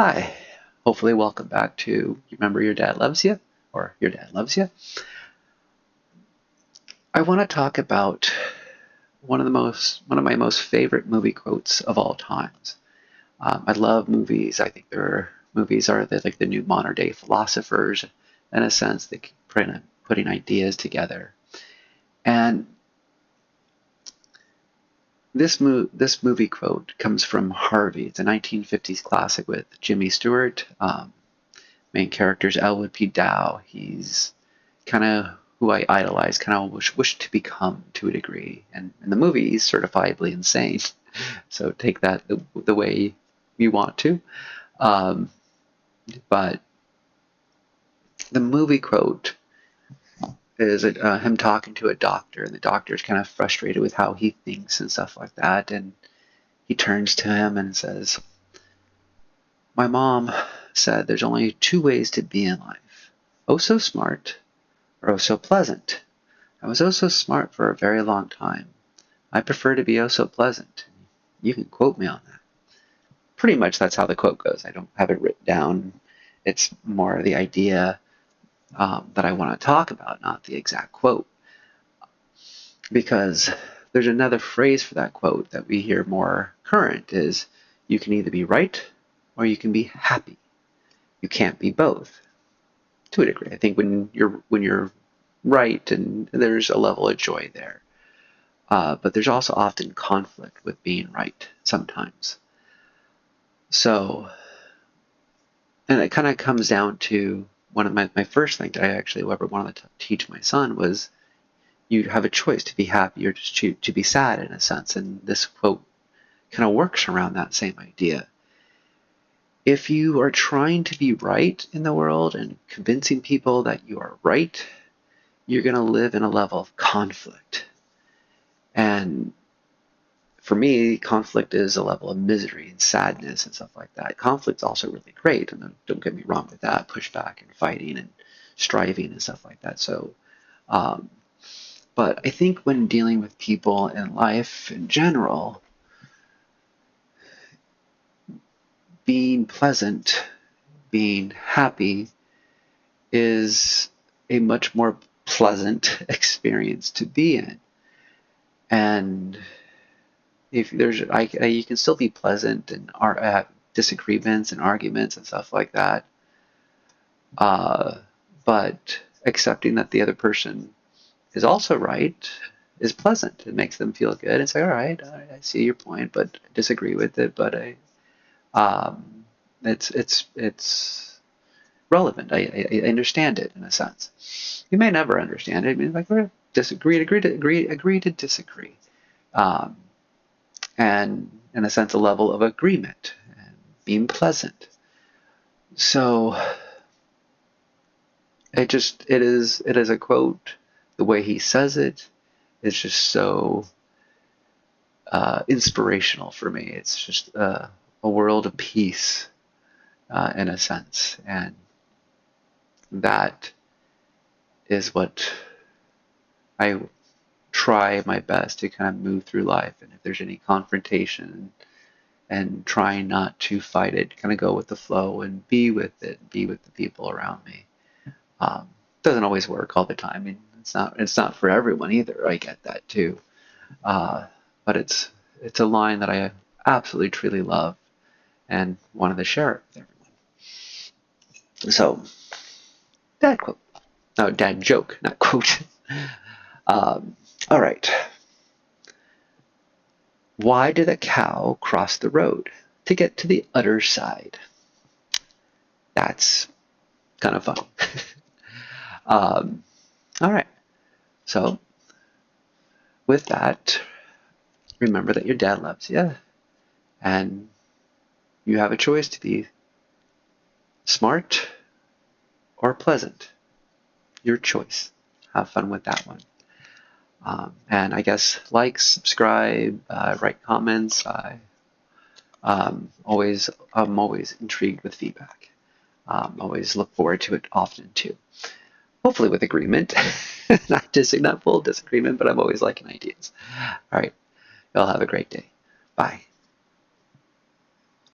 Hi, hopefully welcome back to Remember Your Dad Loves You, or Your Dad Loves You. I want to talk about one of my most favorite movie quotes of all times. I love movies. I think movies are like the new modern day philosophers in a sense. They keep putting ideas together. And this movie quote comes from Harvey. It's a 1950s classic with Jimmy Stewart. Main character is Elwood P. Dow. He's kind of who I idolize, kind of wish to become to a degree. And in the movie, he's certifiably insane. So take that the way you want to. Um, but the movie quote is him talking to a doctor, and the doctor's kind of frustrated with how he thinks and stuff like that. And he turns to him and says, "My mom said there's only two ways to be in life: oh so smart, or oh so pleasant. I was oh so smart for a very long time. I prefer to be oh so pleasant." You can quote me on that. Pretty much that's how the quote goes. I don't have it written down. It's more the idea that I want to talk about, not the exact quote. Because there's another phrase for that quote that we hear more current is you can either be right or you can be happy. You can't be both. To a degree. I think when you're right, and there's a level of joy there. But there's also often conflict with being right sometimes. So, and it kind of comes down to one of my first thing that I actually ever wanted to teach my son was you have a choice to be happy or just to be sad in a sense. And this quote kind of works around that same idea. If you are trying to be right in the world and convincing people that you are right, you're going to live in a level of conflict. And for me, conflict is a level of misery and sadness and stuff like that. Conflict's also really great, and don't get me wrong with that, pushback and fighting and striving and stuff like that. So, um, but I think when dealing with people in life in general, being pleasant, being happy is a much more pleasant experience to be in. And if there's, you can still be pleasant and have disagreements and arguments and stuff like that. But accepting that the other person is also right is pleasant. It makes them feel good. It's like, all right, I see your point, but I disagree with it. But it's relevant. I understand it in a sense. You may never understand it. I mean, like we're agree to disagree. Um, and in a sense, a level of agreement and being pleasant. So it is a quote. The way he says it is just so inspirational for me. It's just a world of peace in a sense, and that is what I try my best to kind of move through life. And if there's any confrontation and trying not to fight it, kind of go with the flow and be with it, be with the people around me. Doesn't always work all the time. I mean, it's not for everyone either. I get that too. Uh, but it's a line that I absolutely truly love and wanted to share it with everyone. So, dad quote. No, dad joke, not quote. All right. Why did a cow cross the road? To get to the other side. That's kind of funny. All right. So, with that, remember that your dad loves you, and you have a choice to be smart or pleasant. Your choice. Have fun with that one. And I guess like, subscribe, write comments. I'm always intrigued with feedback. Always look forward to it often too. Hopefully with agreement, not full disagreement, but I'm always liking ideas. All right, y'all have a great day. Bye.